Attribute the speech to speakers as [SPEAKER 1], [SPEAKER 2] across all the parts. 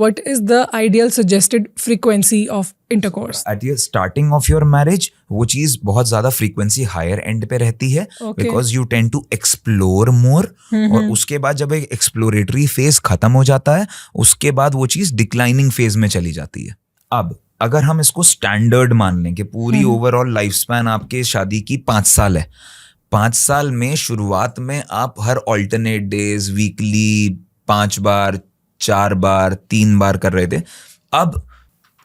[SPEAKER 1] What is the ideal suggested frequency of intercourse?
[SPEAKER 2] At the starting of your marriage वो चीज बहुत ज्यादा frequency higher and पे रहती है, because you tend to explore more. और उसके बाद जब एक एक्सप्लोरेटरी फेज खत्म हो जाता है, उसके बाद वो चीज डिक्लाइनिंग फेज में चली जाती है. अब अगर हम इसको स्टैंडर्ड मान लें कि पूरी ओवरऑल लाइफ स्पैन आपके शादी की 5 साल है, 5 साल में शुरुआत में आप हर ऑल्टरनेट डेज, वीकली 5 बार, 4 बार, 3 बार कर रहे थे. अब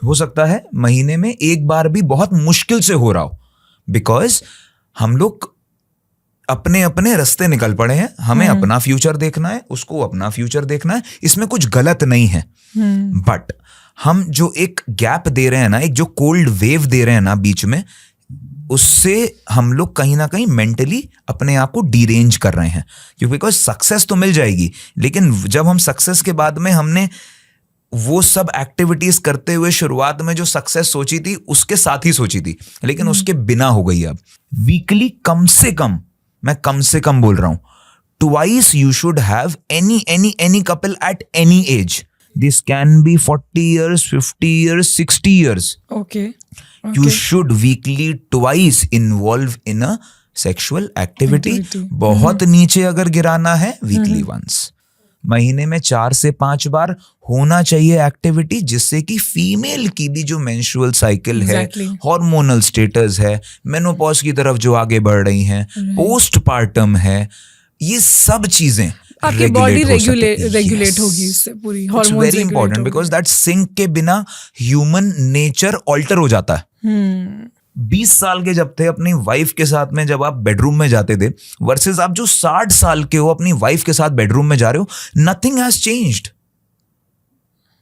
[SPEAKER 2] हो सकता है महीने में 1 बार भी बहुत मुश्किल से हो रहा हो, बिकॉज हम लोग अपने अपने रास्ते निकल पड़े हैं. हमें अपना फ्यूचर देखना है, उसको अपना फ्यूचर देखना है. इसमें कुछ गलत नहीं है, बट हम जो एक गैप दे रहे हैं ना, एक जो कोल्ड वेव दे रहे हैं ना बीच में, उससे हम लोग कहीं ना कहीं मेंटली अपने आप को डीरेंज कर रहे हैं. क्योंकि बिकॉज सक्सेस तो मिल जाएगी, लेकिन जब हम सक्सेस के बाद में हमने वो सब एक्टिविटीज करते हुए शुरुआत में जो सक्सेस सोची थी उसके साथ ही सोची थी, लेकिन उसके बिना हो गई. अब वीकली कम से कम, मैं कम से कम बोल रहा हूं, twice you should have any couple at any as. This can be 40 years, 50 years, 60 years.
[SPEAKER 1] Okay.
[SPEAKER 2] You should weekly twice involve in a sexual activity. बहुत नीचे अगर गिराना है, weekly once. महीने में 4 से 5 बार होना चाहिए एक्टिविटी, जिससे कि फीमेल की भी जो मेंस्ट्रुअल साइकिल है, हार्मोनल स्टेटस है, मेनोपॉज की तरफ जो आगे बढ़ रही हैं, पोस्टपार्टम है, ये सब चीजें
[SPEAKER 1] आपकी बॉडी रेगुलेट होगी इससे, पूरी hormones
[SPEAKER 2] very important, because that sync के बिना ह्यूमन नेचर ऑल्टर हो जाता है. 20 साल के जब थे अपनी वाइफ के साथ में, जब आप बेडरूम में जाते थे, वर्सेस आप जो 60 साल के हो अपनी वाइफ के साथ बेडरूम में जा रहे हो, नथिंग हैज चेंज्ड.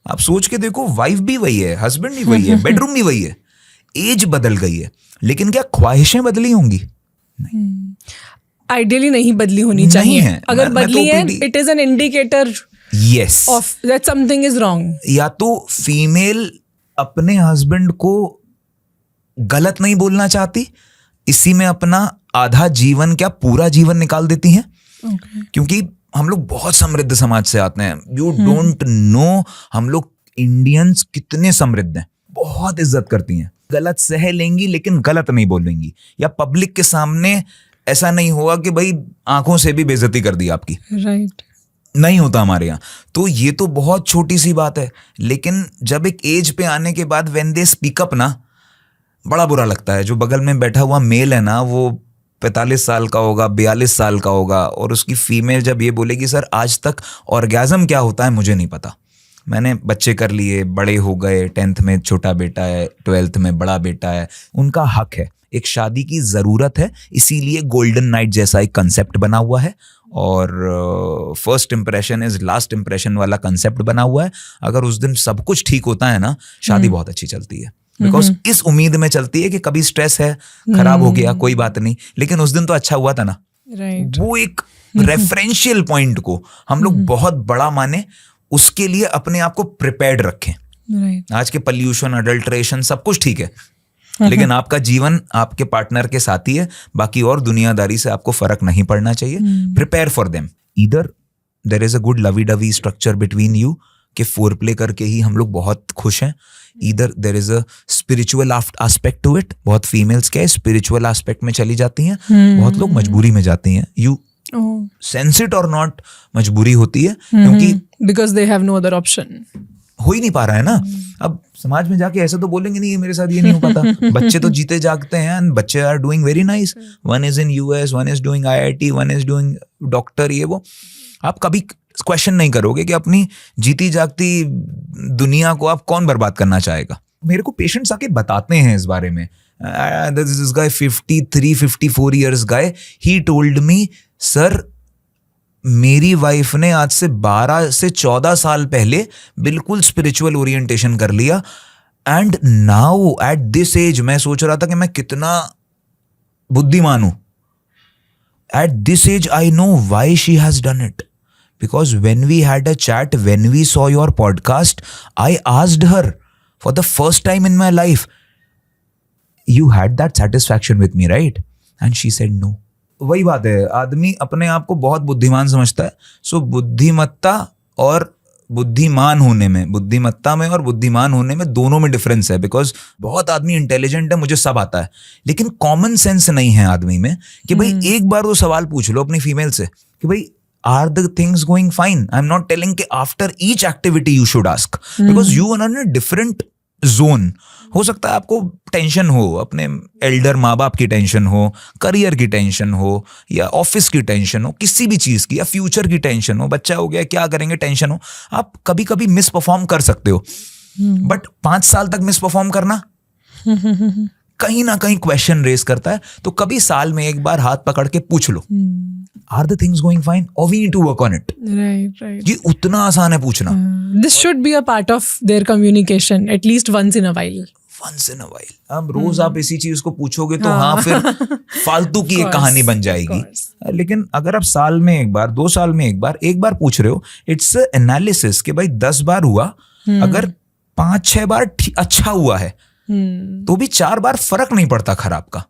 [SPEAKER 2] आप सोच के देखो, वाइफ भी वही है, हस्बैंड भी वही है, बेडरूम भी वही है, एज बदल गई है, लेकिन क्या ख्वाहिशें बदली होंगी? नहीं,
[SPEAKER 1] आइडियली नहीं बदली होनी चाहिए. अगर बदली है, it is an indicator of that something is wrong.
[SPEAKER 2] या तो फीमेल अपने हस्बैंड को गलत नहीं बोलना चाहती, इसी में अपना आधा जीवन, क्या पूरा जीवन निकाल देती हैं. क्योंकि हम लोग बहुत समृद्ध समाज से आते हैं. यू डोंट नो हम लोग इंडियंस कितने समृद्ध हैं, बहुत इज्जत करती हैं. गलत सह लेंगी लेकिन गलत नहीं बोलेंगी, या पब्लिक के सामने ऐसा नहीं हुआ कि भाई आंखों से भी बेइज्जती कर दी आपकी.
[SPEAKER 1] राइट.
[SPEAKER 2] नहीं होता हमारे यहाँ. तो ये तो बहुत छोटी सी बात है, लेकिन जब एक एज पे आने के बाद व्हेन दे स्पीक अप ना, बड़ा बुरा लगता है. जो बगल में बैठा हुआ मेल है ना, वो 45 साल का होगा, 42 साल का होगा, और उसकी फीमेल जब ये बोलेगी, सर आज तक ऑर्गेज्म क्या होता है मुझे नहीं पता, मैंने बच्चे कर लिए, बड़े हो गए, 10th में छोटा बेटा है, 12th में बड़ा बेटा है, उनका हक है. एक शादी की ज़रूरत है, इसीलिए गोल्डन नाइट जैसा एक कंसेप्ट बना हुआ है, और first impression is last impression वाला कंसेप्ट बना हुआ है. अगर उस दिन सब कुछ ठीक होता है ना, शादी बहुत अच्छी चलती है, बिकॉज इस उम्मीद में चलती है कि कभी स्ट्रेस है, खराब हो गया, कोई बात नहीं, लेकिन उस दिन तो अच्छा हुआ था ना. वो एक रेफरेंशियल पॉइंट को हम लोग बहुत बड़ा माने, उसके लिए अपने आप को प्रिपेयर्ड रखें. आज के पॉल्यूशन, अडल्ट्रेशन, सब कुछ ठीक है, लेकिन आपका जीवन आपके पार्टनर के साथ ही है, बाकी और दुनियादारी से आपको फर्क नहीं पड़ना चाहिए. Prepare for them. Either there is a good lovey dovey structure between you, कि फोर प्ले करके ही हम लोग बहुत खुश हैं. Either there is a spiritual aspect to it. बहुत फीमेल्स क्या है, स्पिरिचुअल एस्पेक्ट में चली जाती हैं, बहुत लोग मजबूरी में जाती हैं. यू सेंस इट और नॉट, मजबूरी होती है, क्योंकि
[SPEAKER 1] because they have no other option.
[SPEAKER 2] हो ही नहीं पा रहा है ना. अब समाज में जाके ऐसा तो बोलेंगे नहीं, मेरे साथ ये नहीं हो पाता. बच्चे तो जीते जागते हैं, एंड बच्चे are doing very nice. One is in US, one is doing IIT, one is doing doctor, ये वो. आप कभी क्वेश्चन नहीं करोगे कि अपनी जीती जागती दुनिया को आप कौन बर्बाद करना चाहेगा. मेरे को पेशेंट्स आके बताते हैं इस बारे में. This guy 53-54 years guy, he told me, sir मेरी वाइफ ने आज से 12 से 14 साल पहले बिल्कुल स्पिरिचुअल ओरिएंटेशन कर लिया, and now at this age मैं सोच रहा था कि मैं कितना बुद्धिमान हूं. At this age I know why she has done it, because when we had a chat, when we saw your podcast, I asked her for the first time in my life, you had that satisfaction with me, right? And she said no. वही बात है, आदमी अपने आप को बहुत बुद्धिमान समझता है. सो बुद्धिमत्ता और बुद्धिमान होने में, बुद्धिमत्ता में और बुद्धिमान होने में दोनों में डिफरेंस है। बिकॉज बहुत आदमी इंटेलिजेंट है, मुझे सब आता है, लेकिन कॉमन सेंस नहीं है आदमी में कि भाई एक बार वो सवाल पूछ लो अपनी फीमेल से कि भाई are the things going fine. I am not telling कि after each activity you should ask, because you are in a different zone. हो सकता है आपको टेंशन हो, अपने एल्डर माँ बाप की टेंशन हो, करियर की टेंशन हो, या ऑफिस की टेंशन हो, किसी भी चीज की, या फ्यूचर की टेंशन हो, बच्चा हो गया क्या करेंगे टेंशन हो। आप कभी कभी मिस परफॉर्म कर सकते हो, बट 5 साल तक मिस परफॉर्म करना कहीं ना कहीं क्वेश्चन रेस करता है। तो कभी साल में एक बार हाथ पकड़ के पूछ लो, are the things going fine और we need to work on it.
[SPEAKER 1] Right.
[SPEAKER 2] ये उतना आसान है पूछना।
[SPEAKER 1] This should be a part of their communication at least once in a while. अब रोज आप इसी चीज को पूछोगे तो हाँ फिर फालतू की एक कहानी बन जाएगी। लेकिन अगर आप साल में एक बार, 2 साल में एक बार पूछ रहे हो, इट्स एनालिसिस कि भाई 10 बार हुआ, अगर 5-6 बार अच्छा हुआ है तो भी 4 बार फर्क नहीं पड़ता खराब का।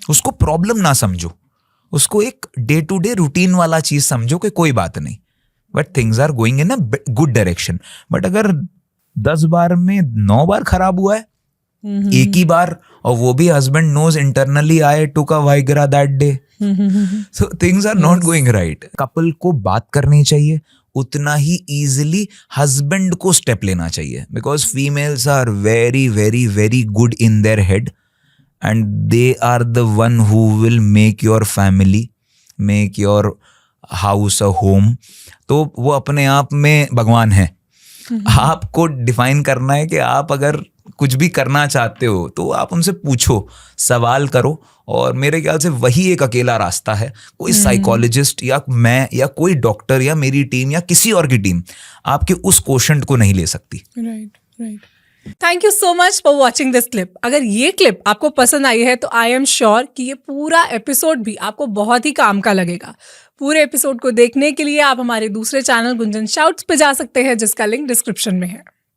[SPEAKER 1] उसको प्रॉब्लम ना समझो, उसको एक डे टू डे रूटीन वाला चीज समझो कि कोई बात नहीं, but things are going in a good direction. But अगर 10 बार में 9 बार खराब हुआ है, एक ही बार, और वो भी husband knows internally I took a Viagra that day, so things are not going right. Couple को बात करनी चाहिए, उतना ही इजीली हस्बैंड को स्टेप लेना चाहिए, because females are very very very good in their head and they are the one who will make your family, make your house a home. तो वो अपने आप में भगवान है। आपको डिफाइन करना है कि आप अगर कुछ भी करना चाहते हो तो आप उनसे पूछो, सवाल करो, और मेरे ख्याल से वही एक अकेला रास्ता है। कोई साइकोलॉजिस्ट या मैं या कोई डॉक्टर या मेरी टीम या किसी और की टीम आपके उस क्वेश्चन को नहीं ले सकती। Right. Thank you so much for watching this clip. अगर ये क्लिप आपको पसंद आई है तो आई एम श्योर कि ये पूरा एपिसोड भी आपको बहुत ही काम का लगेगा। पूरे एपिसोड को देखने के लिए आप हमारे दूसरे चैनल गुंजन शाउट्स पे जा सकते हैं, जिसका लिंक डिस्क्रिप्शन में है।